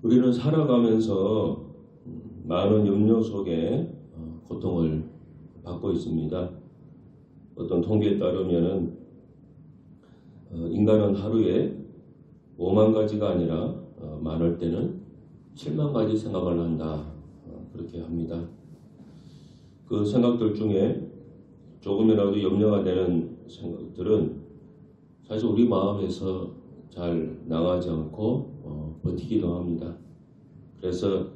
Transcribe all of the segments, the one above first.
우리는 살아가면서 많은 염려 속에 고통을 받고 있습니다. 어떤 통계에 따르면은 인간은 하루에 5만 가지가 아니라 많을 때는 7만 가지 생각을 한다. 그렇게 합니다. 그 생각들 중에 조금이라도 염려가 되는 생각들은 사실 우리 마음에서 잘 나가지 않고 버티기도 합니다. 그래서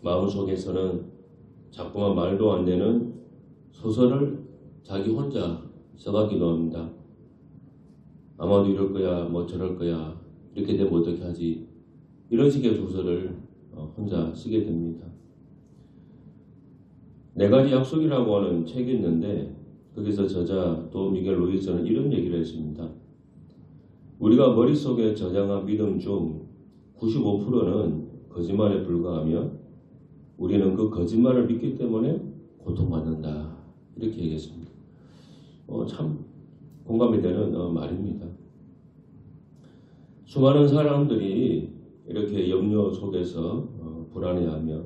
마음속에서는 자꾸만 말도 안 되는 소설을 자기 혼자 써가기도 합니다. 아마도 이럴 거야, 뭐 저럴 거야, 이렇게 되면 어떻게 하지, 이런 식의 소설을 혼자 쓰게 됩니다. 네 가지 약속이라고 하는 책이 있는데 거기서 저자 도 미겔 루이스는 이런 얘기를 했습니다. 우리가 머릿속에 저장한 믿음 중 95%는 거짓말에 불과하며 우리는 그 거짓말을 믿기 때문에 고통받는다. 이렇게 얘기했습니다. 참 공감이 되는 말입니다. 수많은 사람들이 이렇게 염려 속에서 불안해하며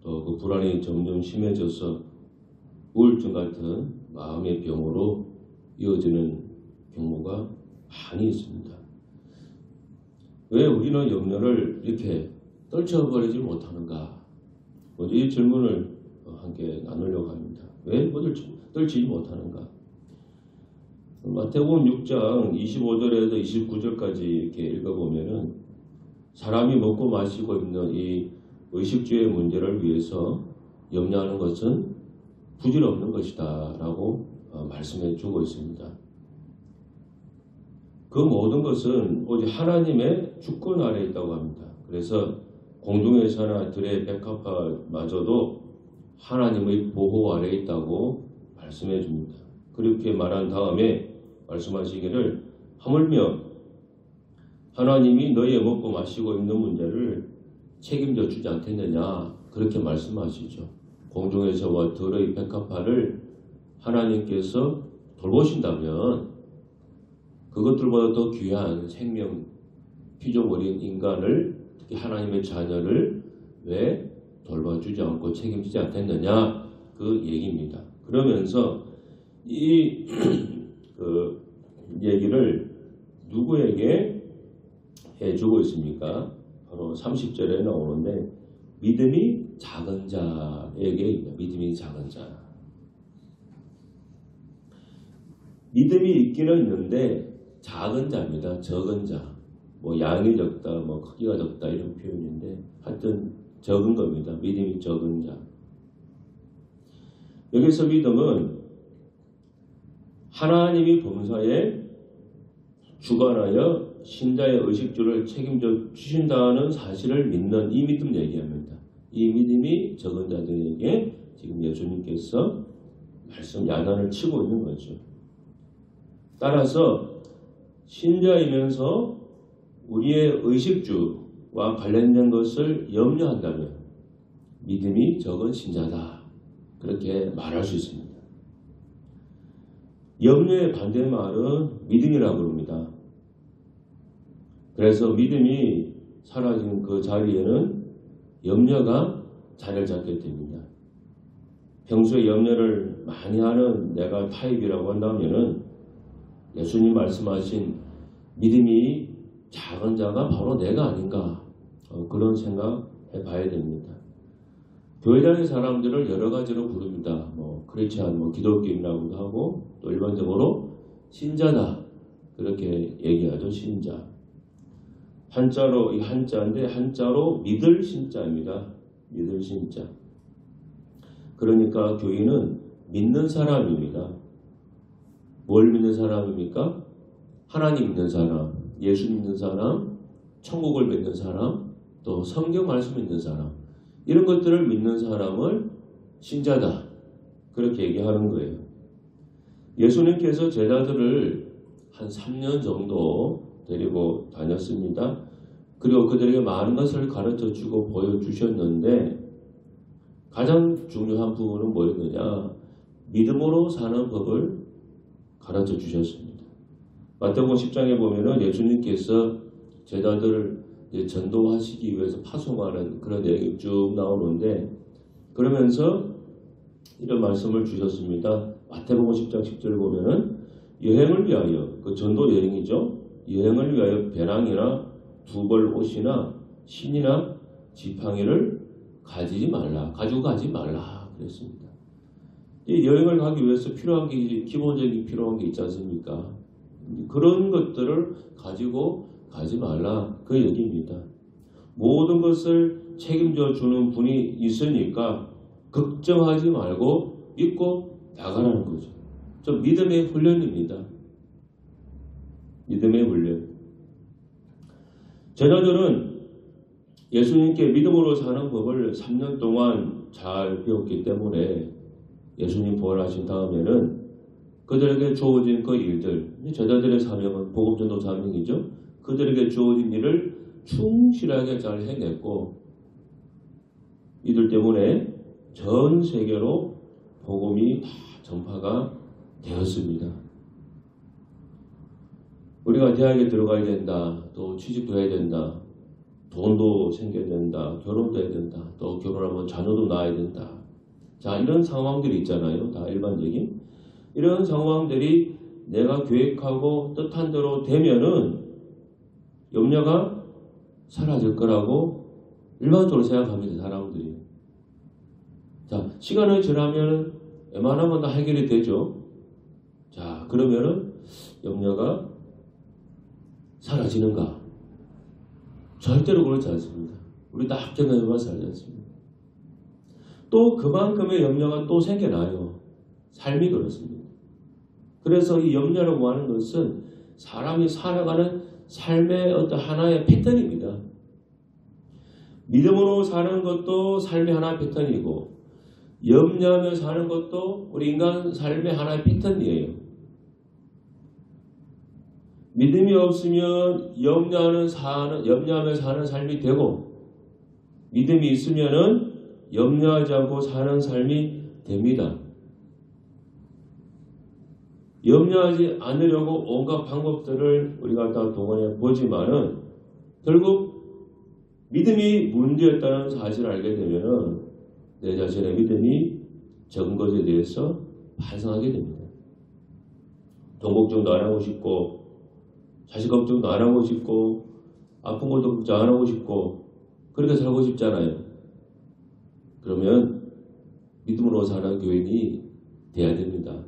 또 그 불안이 점점 심해져서 우울증 같은 마음의 병으로 이어지는 경우가 많이 있습니다. 왜 우리는 염려를 이렇게 떨쳐버리지 못하는가? 먼저 이 질문을 함께 나누려고 합니다. 왜 떨치지 못하는가? 마태복음 6장 25절에서 29절까지 이렇게 읽어보면은 사람이 먹고 마시고 있는 이 의식주의 문제를 위해서 염려하는 것은 부질없는 것이다 라고 말씀해 주고 있습니다. 그 모든 것은 오직 하나님의 주권 아래에 있다고 합니다. 그래서 공중의 새나 들의 백합화마저도 하나님의 보호 아래에 있다고 말씀해 줍니다. 그렇게 말한 다음에 말씀하시기를 하물며 하나님이 너희의 먹고 마시고 있는 문제를 책임져 주지 않겠느냐 그렇게 말씀하시죠. 공중의 새와 들의 백합화를 하나님께서 돌보신다면 그것들보다 더 귀한 생명 피조물인 인간을, 특히 하나님의 자녀를 왜 돌봐주지 않고 책임지지 않겠느냐 그 얘기입니다. 그러면서 이 그 얘기를 누구에게 해주고 있습니까? 바로 30절에 나오는데 믿음이 작은 자에게, 믿음이 작은 자. 믿음이 있기는 있는데 작은 자입니다. 적은 자. 뭐 양이 적다, 뭐 크기가 적다 이런 표현인데 하여튼 적은 겁니다. 믿음이 적은 자. 여기서 믿음은 하나님이 범사에 주관하여 신자의 의식주를 책임져 주신다는 사실을 믿는 이 믿음 얘기합니다. 이 믿음이 적은 자들에게 지금 예수님께서 야단을 치고 있는 거죠. 따라서 신자이면서 우리의 의식주와 관련된 것을 염려한다면 믿음이 적은 신자다. 그렇게 말할 수 있습니다. 염려의 반대말은 믿음이라고 합니다. 그래서 믿음이 사라진 그 자리에는 염려가 자리를 잡게 됩니다. 평소에 염려를 많이 하는 내가 타입이라고 한다면은 예수님 말씀하신 믿음이 작은 자가 바로 내가 아닌가 그런 생각해 봐야 됩니다. 교회 다니는 사람들을 여러 가지로 부릅니다. 크리스찬, 기독교인이라고도 하고 또 일반적으로 신자다 그렇게 얘기하죠. 신자. 한자로 이 한자인데 한자로 믿을 신자입니다. 믿을 신자. 그러니까 교인은 믿는 사람입니다. 뭘 믿는 사람입니까? 하나님 믿는 사람, 예수 믿는 사람, 천국을 믿는 사람, 또 성경 말씀 믿는 사람, 이런 것들을 믿는 사람을 신자다 그렇게 얘기하는 거예요. 예수님께서 제자들을 한 3년 정도 데리고 다녔습니다. 그리고 그들에게 많은 것을 가르쳐주고 보여주셨는데 가장 중요한 부분은 뭐였느냐? 믿음으로 사는 법을 가르쳐주셨습니다. 마태복음 10장에 보면은 예수님께서 제자들을 이제 전도하시기 위해서 파송하는 그런 내용이 쭉 나오는데, 그러면서 이런 말씀을 주셨습니다. 마태복음 10장 10절을 보면은 여행을 위하여, 그 전도 여행이죠. 여행을 위하여 배낭이나 두벌 옷이나 신이나 지팡이를 가지고 가지 말라 그랬습니다. 이 여행을 가기 위해서 필요한 게, 기본적인 필요한 게 있지 않습니까? 그런 것들을 가지고 가지 말라 그 얘기입니다. 모든 것을 책임져 주는 분이 있으니까 걱정하지 말고 믿고 나가라는 거죠. 좀 믿음의 훈련입니다. 믿음의 훈련. 제자들은 예수님께 믿음으로 사는 법을 3년 동안 잘 배웠기 때문에 예수님 부활하신 다음에는 그들에게 주어진 그 일들, 제자들의 사명은 복음전도 사명이죠. 그들에게 주어진 일을 충실하게 잘 해냈고, 이들 때문에 전 세계로 복음이 다 전파가 되었습니다. 우리가 대학에 들어가야 된다, 또 취직도 해야 된다, 돈도 생겨야 된다, 결혼도 해야 된다, 또 결혼하면 자녀도 낳아야 된다. 자, 이런 상황들이 있잖아요. 다 일반적인. 이런 상황들이 내가 계획하고 뜻한 대로 되면은 염려가 사라질 거라고 일반적으로 생각합니다. 사람들이. 자, 시간이 지나면 웬만하면 다 해결이 되죠. 자, 그러면은 염려가 사라지는가? 절대로 그렇지 않습니다. 우리 다 합격해만 살지 않습니다. 또 그만큼의 염려가 또 생겨나요. 삶이 그렇습니다. 그래서 이 염려라고 하는 것은 사람이 살아가는 삶의 어떤 하나의 패턴입니다. 믿음으로 사는 것도 삶의 하나의 패턴이고, 염려하며 사는 것도 우리 인간 삶의 하나의 패턴이에요. 믿음이 없으면 염려하며 사는 삶이 되고, 믿음이 있으면은 염려하지 않고 사는 삶이 됩니다. 염려하지 않으려고 온갖 방법들을 우리가 다 동원해 보지만은 결국 믿음이 문제였다는 사실을 알게 되면은 내 자신의 믿음이 적은 것에 대해서 반성하게 됩니다. 돈 걱정도 안 하고 싶고, 자식 걱정도 안 하고 싶고, 아픈 것도 걱정 안 하고 싶고, 그렇게 살고 싶잖아요. 그러면 믿음으로 사는 교인이 돼야 됩니다.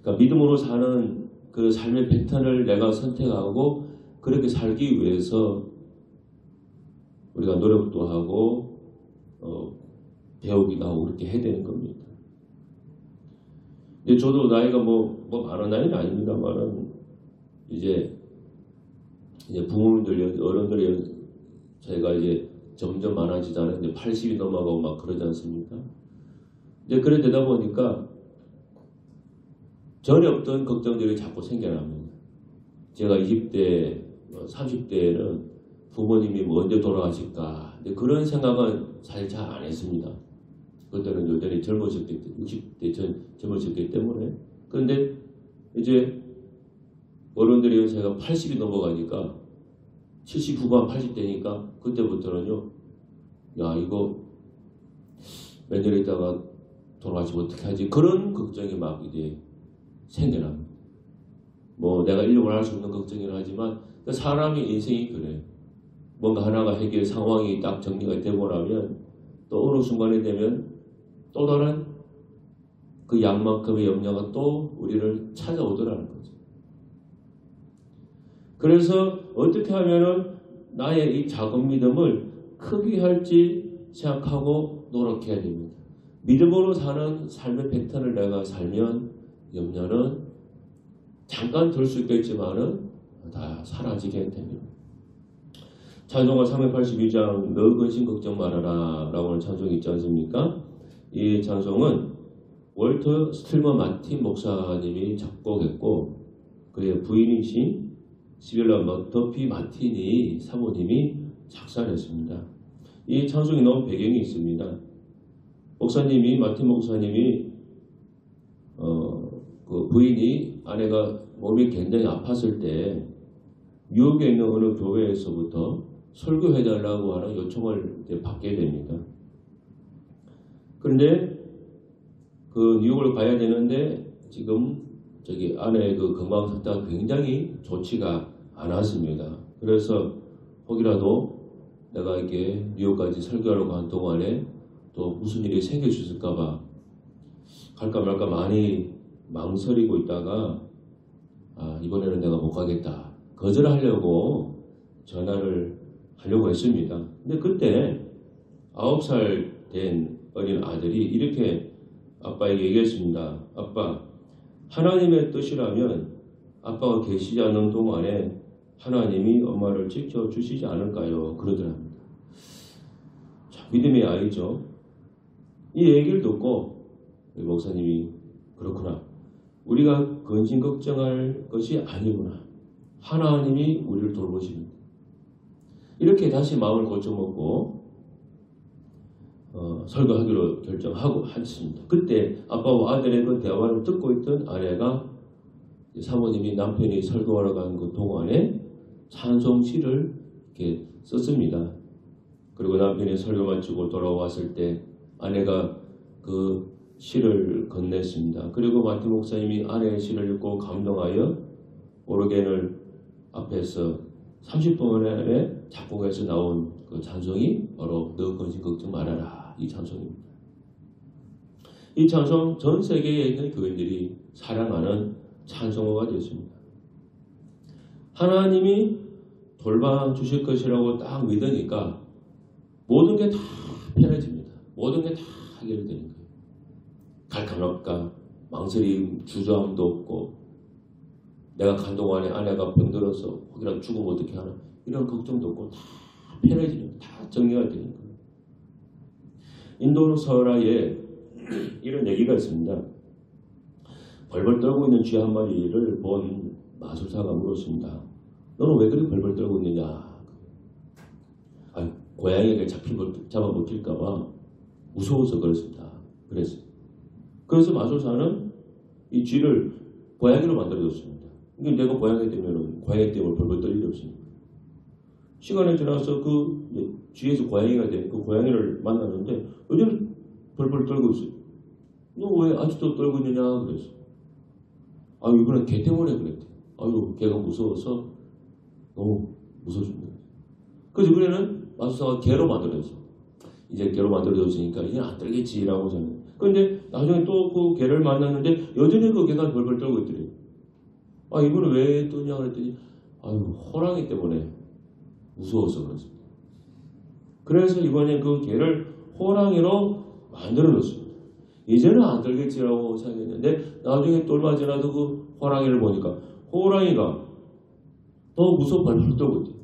그러니까 믿음으로 사는 그 삶의 패턴을 내가 선택하고 그렇게 살기 위해서 우리가 노력도 하고 배우기도 하고 그렇게 해야 되는 겁니다. 근데 저도 나이가 뭐 많은 나이는 아닙니다만은 이제 부모님들, 어른들이 저희가 이제 점점 많아지잖아요. 이제 80이 넘어가고 막 그러지 않습니까? 이제 그래 되다 보니까 전에 없던 걱정들이 자꾸 생겨납니다. 제가 20대, 30대에는 부모님이 뭐 언제 돌아가실까? 근데 그런 생각은 사실 잘 안 했습니다. 그때는 여전히 젊으셨기 때문에, 60대 젊으셨기 때문에. 그런데 이제 어른들이 제가 80이 넘어가니까 70 후반 80대니까 그때부터는요, 야, 이거 몇 년 있다가 돌아가시면 어떻게 하지? 그런 걱정이 막 이제 생겨납니다. 뭐 내가 인력을 할 수 없는 걱정이긴 하지만 사람의 인생이 그래. 뭔가 하나가 해결 상황이 딱 정리가 되고 나면 또 어느 순간이 되면 또 다른 그 양만큼의 염려가 또 우리를 찾아오더라는 거죠. 그래서 어떻게 하면은 나의 이 작은 믿음을 크게 할지 생각하고 노력해야 됩니다. 믿음으로 사는 삶의 패턴을 내가 살면 염려는 잠깐 들 수 있겠지만은 다 사라지게 됩니다. 찬송가 382장 너 근심 걱정 말아라 라고 하는 찬송이 있지 않습니까? 이 찬송은 월터 스틸먼 마틴 목사님이 작곡했고 그의 부인이신 시빌라 머터피 마틴이 사모님이 작사했습니다. 이 찬송이 나온 배경이 있습니다. 마틴 목사님이 그 부인이 아내가 몸이 굉장히 아팠을 때 뉴욕에 있는 어느 교회에서부터 설교해달라고 하는 요청을 이제 받게 됩니다. 그런데 그 뉴욕을 가야 되는데 지금 저기 아내의 그 건강 상태가 굉장히 좋지가 않았습니다. 그래서 혹이라도 내가 이렇게 뉴욕까지 설교하러 간 동안에 또 무슨 일이 생길 수 있을까봐 갈까 말까 많이 망설이고 있다가 이번에는 내가 못 가겠다. 거절하려고 전화를 하려고 했습니다. 근데 그때 9살 된 어린 아들이 이렇게 아빠에게 얘기했습니다. 아빠, 하나님의 뜻이라면 아빠가 계시지 않는 동안에 하나님이 엄마를 지켜주시지 않을까요? 그러더랍니다. 자, 믿음의 아이죠. 이 얘기를 듣고 목사님이 그렇구나. 우리가 근심 걱정할 것이 아니구나. 하나님이 우리를 돌보십니다. 이렇게 다시 마음을 고쳐먹고 설교하기로 결정하고 했습니다. 그때 아빠와 아들의 그 대화를 듣고 있던 아내가 사모님이 남편이 설교하러 간 그 동안에 찬송시를 이렇게 썼습니다. 그리고 남편이 설교 마치고 돌아왔을 때 아내가 그 시를 건넸습니다. 그리고 마틴 목사님이 아내의 시를 읽고 감동하여 오르겐을 앞에서 30분 안에 작곡해서 나온 그 찬송이 바로 너 근심 걱정 말아라 이 찬송입니다. 이 찬송 전 세계에 있는 교인들이 사랑하는 찬송어가 되었습니다. 하나님이 돌봐주실 것이라고 딱 믿으니까 모든 게 다 편해집니다. 모든 게 다 해결되는 거예요. 갈까말까 망설임 주저함도 없고 내가 간 동안에 아내가 병들어서 혹이라도 죽으면 어떻게 하나 이런 걱정도 없고 다 편해지는 다 정리가 되는 거예요. 인도 서라에 이런 얘기가 있습니다. 벌벌 떨고 있는 쥐 한 마리를 본 마술사가 물었습니다. 너는 왜 그렇게 벌벌 떨고 있느냐? 고양이에게 잡아먹힐까봐 무서워서 그렇습니다. 그래서 마술사는 이 쥐를 고양이로 만들어줬습니다. 그러니까 내가 고양이 되면 고양이 때문에 벌벌 떨 일이 없습니다. 시간이 지나서 그 쥐에서 고양이가 된 그 고양이를 만났는데 요즘 벌벌 떨고 있어요. 너 왜 아직도 떨고 있느냐? 그래서 이번엔 개 때문에 그랬대. 개가 무서워서 너무 무서워집니다. 그래서 이번에는 마술사가 개로 만들어졌어. 이제 개로 만들어졌으니까 이제 안 떨겠지라고 생각해요. 그런데 나중에 또 그 개를 만났는데 여전히 그 개가 벌벌 떨고 있더래요. 이번에 왜 떠냐 그랬더니 호랑이 때문에 무서워서 그렇습니다. 그래서 이번에 그 개를 호랑이로 만들어 놓습니다. 이제는 안 떨겠지라고 생각했는데 나중에 또 얼마 지나도 그 호랑이를 보니까 호랑이가 더 무서워 벌벌 떨고 있대요.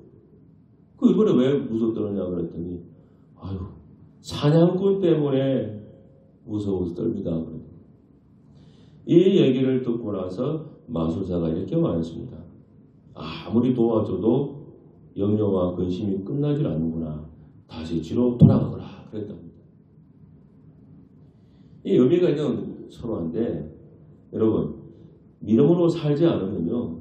이번에 왜 무섭더냐 그랬더니 사냥꾼 때문에 무서워서 떨리다. 이 얘기를 듣고 나서 마술사가 이렇게 말했습니다. 아무리 도와줘도 염려와 근심이 끝나질 않는구나. 다시 쥐로 돌아가거라. 그랬답니다. 이 의미가 있는 설화인데 여러분 믿음으로 살지 않으면요.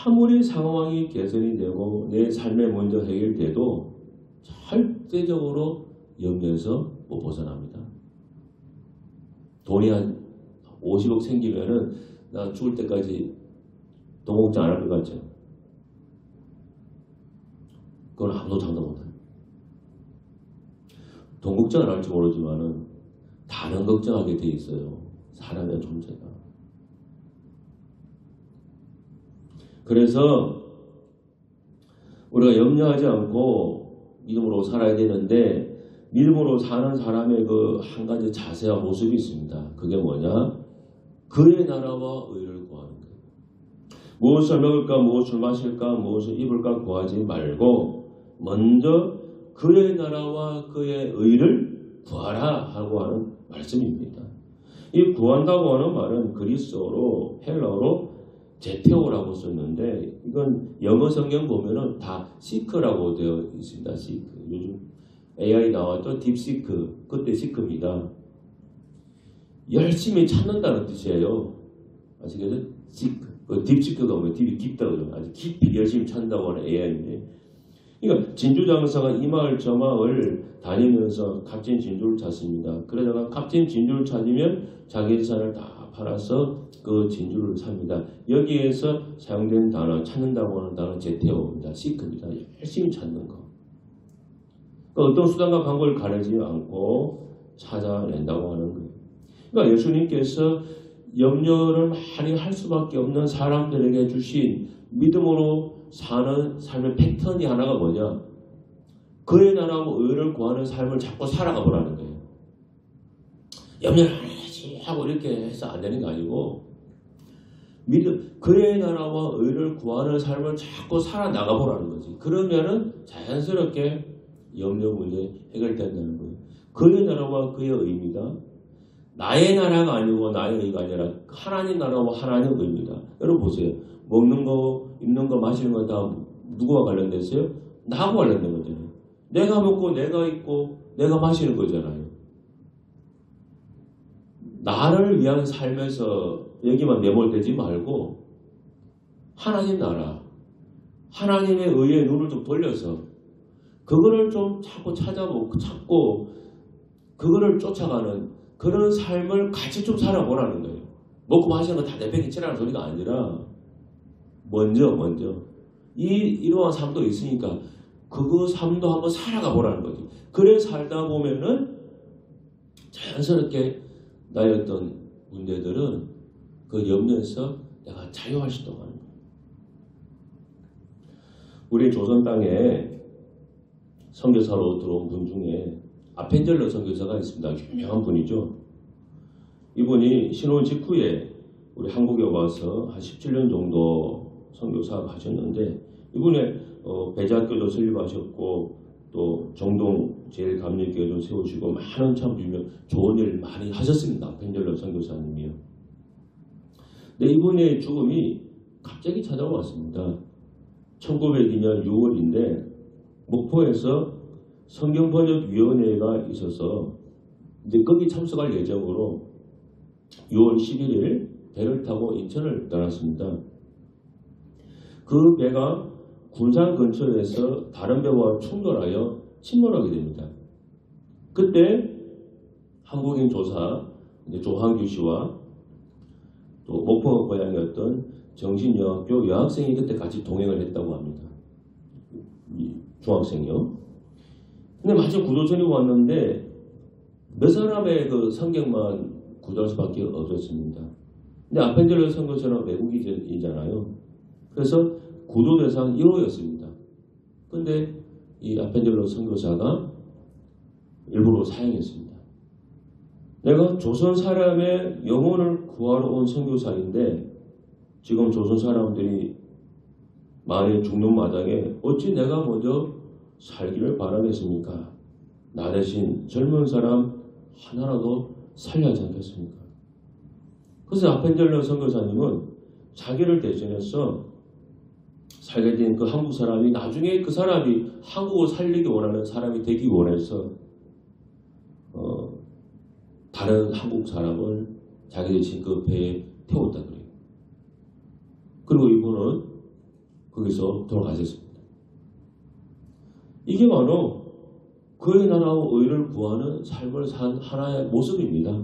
아무리 상황이 개선이 되고 내 삶에 먼저 해결돼도 절대적으로 염려에서 못 벗어납니다. 돈이 한 50억 생기면은 나 죽을 때까지 돈 걱정 안 할 것 같죠? 그건 아무도 장담 못해요. 돈 걱정 안 할지 모르지만은 다른 걱정하게 돼 있어요. 사람의 존재가. 그래서 우리가 염려하지 않고 믿음으로 살아야 되는데 믿음으로 사는 사람의 그 한 가지 자세와 모습이 있습니다. 그게 뭐냐? 그의 나라와 의를 구하는 거예요. 무엇을 먹을까, 무엇을 마실까, 무엇을 입을까 구하지 말고 먼저 그의 나라와 그의 의를 구하라 하고 하는 말씀입니다. 이 구한다고 하는 말은 그리스어로 헬라어로 제테오라고 썼는데 이건 영어 성경 보면은 다 시크라고 되어 있습니다. 시크. 요즘 AI 나왔죠. 딥시크. 그때 시크입니다. 열심히 찾는다는 뜻이에요. 아시겠어요? 시크. 딥시크가 오면 딥이 깊다 그러면 아주 깊이 열심히 찾는다고 하는 AI인데 그러니까 진주장사가 이 마을 저 마을 다니면서 값진 진주를 찾습니다. 그러다가 값진 진주를 찾으면 자기 재산을 다 팔아서 그 진주를 삽니다. 여기에서 사용된 단어, 찾는다고 하는 단어 제테오입니다. 시크입니다. 열심히 찾는 거. 그러니까 어떤 수단과 방법을 가리지 않고 찾아낸다고 하는 거예요. 그러니까 예수님께서 염려를 많이 할 수밖에 없는 사람들에게 주신 믿음으로 사는 삶의 패턴이 하나가 뭐냐? 그의 나라와 의를 구하는 삶을 자꾸 살아가 보라는 거예요. 염려를 안 해야지 하고 이렇게 해서 안 되는 게 아니고 그의 나라와 의를 구하는 삶을 자꾸 살아나가 보라는 거지. 그러면은 자연스럽게 염려 문제 해결된다는 거예요. 그의 나라와 그의 의입니다. 나의 나라가 아니고 나의 의가 아니라 하나님 나라와 하나님의 의입니다. 여러분 보세요. 먹는 거, 입는 거, 마시는 거 다 누구와 관련됐어요? 나하고 관련된 거잖아요. 내가 먹고 내가 입고 내가 마시는 거잖아요. 나를 위한 삶에서 여기만 매몰되지 말고 하나님 나라, 하나님의 의에 눈을 좀 돌려서 그거를 좀 자꾸 찾고 그거를 쫓아가는 그런 삶을 같이 좀 살아보라는 거예요. 먹고 마시는 거 다 내팽개치라는 소리가 아니라 먼저 이러한 삶도 있으니까 그거 삶도 한번 살아가 보라는 거지. 그래 살다 보면은 자연스럽게 나의 어떤 문제들은 그 염려에서 내가 자유할 수 있다고 하는 거예요. 우리 조선 땅에 선교사로 들어온 분 중에 아펜젤러 선교사가 있습니다. 유명한 분이죠. 이분이 신혼 직후에 우리 한국에 와서 한 17년 정도 선교사 하셨는데 이분의 배자학교도 설립하셨고 또 정동 제일감리교회도 세우시고 많은 참 좋은 일 많이 하셨습니다. 아펜젤러 선교사님이요. 근데 이분의 죽음이 갑자기 찾아왔습니다. 1902년 6월인데 목포에서 성경번역위원회가 있어서 이제 거기 참석할 예정으로 6월 11일 배를 타고 인천을 떠났습니다. 그 배가 군산 근처에서 다른 배와 충돌하여 침몰하게 됩니다. 그때 한국인 조사 조한규 씨와 또 목포 고향이었던 정신여학교 여학생이 그때 같이 동행을 했다고 합니다. 중학생이요. 근데 마침 구조선이 왔는데 몇 사람의 그 성경만 구조할 수밖에 없었습니다. 근데 아펜젤러 선교사는 외국인이잖아요. 그래서 구조 대상 1호였습니다. 근데 이 아펜젤러 선교사가 일부러 사용했습니다. 내가 조선 사람의 영혼을 구하러 온 선교사인데 지금 조선 사람들이 많이 죽는 마당에 어찌 내가 먼저 살기를 바라겠습니까? 나 대신 젊은 사람 하나라도 살려야지 않겠습니까? 그래서 아펜젤러 선교사님은 자기를 대신해서 살게 된 그 한국 사람이 나중에 그 사람이 한국을 살리기 원하는 사람이 되기 원해서 다른 한국 사람을 자기 대신 그 배에 태웠다 그래요. 그리고 이분은 거기서 돌아가셨습니다. 이게 바로 그의 나라와 의를 구하는 삶을 산 하나의 모습입니다.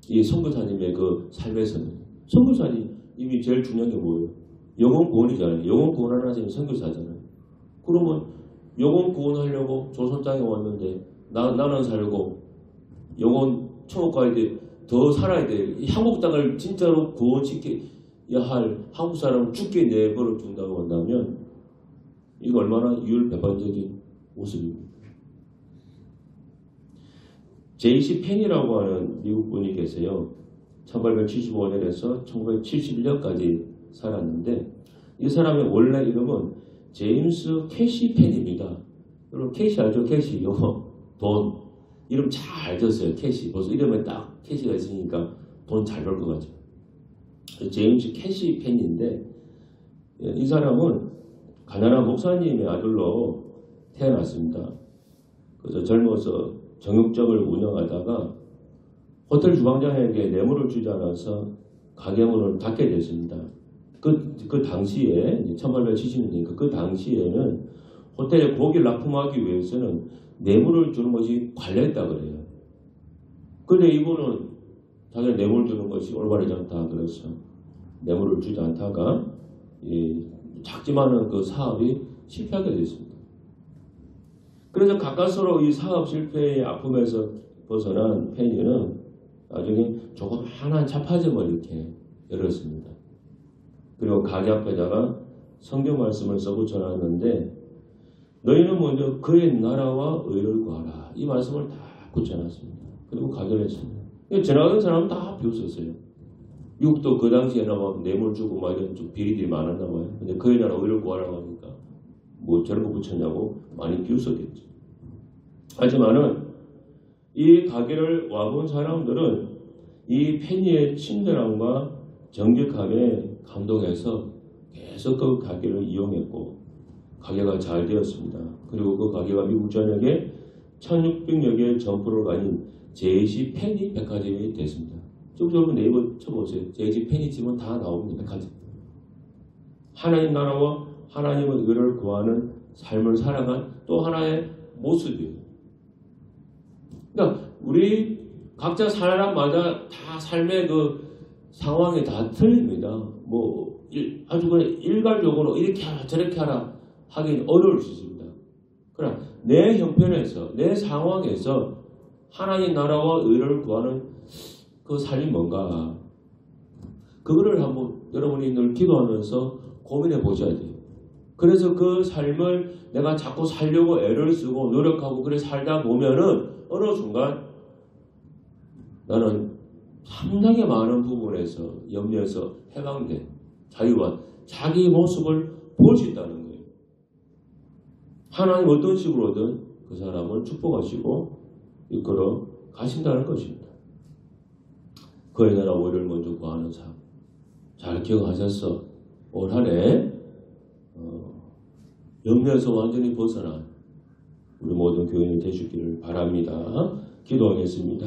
이 선교사님의 그 삶에서는. 선교사님이 제일 중요한 게 뭐예요? 영혼 구원이잖아요. 영혼 구원하는 사람이 선교사잖아요. 그러면 영혼 구원하려고 조선 땅에 왔는데 나는 살고 영혼 천국 가야 돼. 더 살아야 돼. 이 한국 땅을 진짜로 구원시켜야 할 한국 사람을 죽게 내버려 둔다고 한다면 이거 얼마나 이율배반적인 모습입니다. J.C. 펜이라고 하는 미국 분이 계세요. 1875년에서 1971년까지 살았는데 이 사람의 원래 이름은 제임스 캐시 펜입니다. 여러분 캐시 알죠? 캐시 이거 돈 이름 잘 졌어요. 캐시 벌써 이름에 딱 캐시가 있으니까 돈 잘 벌 것 같죠. 제임스 캐시 펜인데 이 사람은 가난한 목사님의 아들로 태어났습니다. 그래서 젊어서 정육점을 운영하다가 호텔 주방장에게 뇌물을 주지 않아서 가게 문을 닫게 됐습니다. 그 당시에 1870년이니까 그 당시에는 호텔에 고기를 납품하기 위해서는 뇌물을 주는 것이 관례했다 그래요. 근데 이분은 자기가 뇌물 주는 것이 올바르지 않다 그래서 뇌물을 주지 않다가 작지만은 그 사업이 실패하게 됐습니다. 그래서 가까스로 이 사업 실패의 아픔에서 벗어난 페니는 나중에 조그마한 자파점을 이렇게 열었습니다. 그리고 가게 앞에다가 성경 말씀을 써붙여놨는데 너희는 먼저 그의 나라와 의를 구하라. 이 말씀을 다 붙여놨습니다. 그리고 가게를 했습니다. 지나가는 사람은 다 비웃었어요. 미국도 그 당시에는 막 뇌물 주고 막 이런 좀 비리들이 많았나 봐요. 근데 그의 나라 의를 구하라고 하니까 뭐 저런 거 붙였냐고 많이 비웃었겠죠. 하지만은 이 가게를 와본 사람들은 이 페니의 친절함과 정직함에 감동해서 계속 그 가게를 이용했고 가게가 잘 되었습니다. 그리고 그 가게가 미국 전역에 1600여 개의 점포를 가진 JC 페니 백화점이 됐습니다. 쭉 여러분 네이버 쳐보세요. JC 페니 치면 다 나옵니다. 백화점. 하나님 나라와 하나님의 의를 구하는 삶을 살아간 또 하나의 모습이에요. 그러니까 우리 각자 사람마다 다 삶의 그 상황이 다 틀립니다. 뭐 아주 그냥 일괄적으로 이렇게 하라 저렇게 하라 하긴 어려울 수 있습니다. 그러나 내 형편에서 내 상황에서 하나님 나라와 의를 구하는 그 삶이 뭔가 그거를 한번 여러분이 늘 기도하면서 고민해 보셔야 돼요. 그래서 그 삶을 내가 자꾸 살려고 애를 쓰고 노력하고 그래 살다 보면은 어느 순간 나는 상당히 많은 부분에서 염려에서 해방된 자유와 자기 모습을 볼 수 있다는 거예요. 하나님 어떤 식으로든 그 사람을 축복하시고 이끌어 가신다는 것입니다. 그의 나라 의를 먼저 구하는 삶. 잘 기억하셨어. 올 한 해 염려에서 완전히 벗어난 우리 모든 교인이 되시기를 바랍니다. 기도하겠습니다.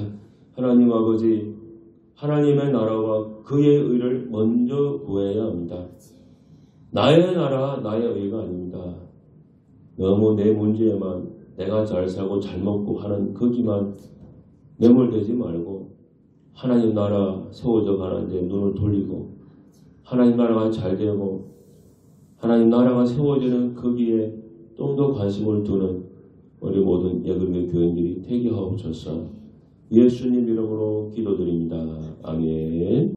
하나님 아버지, 하나님의 나라와 그의 의를 먼저 구해야 합니다. 나의 나라, 나의 의가 아닙니다. 너무 내 문제에만 내가 잘 살고 잘 먹고 하는 거기만 매몰되지 말고 하나님 나라 세워져 가는데 눈을 돌리고 하나님 나라가 잘 되고 하나님 나라가 세워지는 거기에 좀 더 관심을 두는 우리 모든 예금의 교인들이 되게 하옵소서. 예수님 이름으로 기도드립니다. 아멘.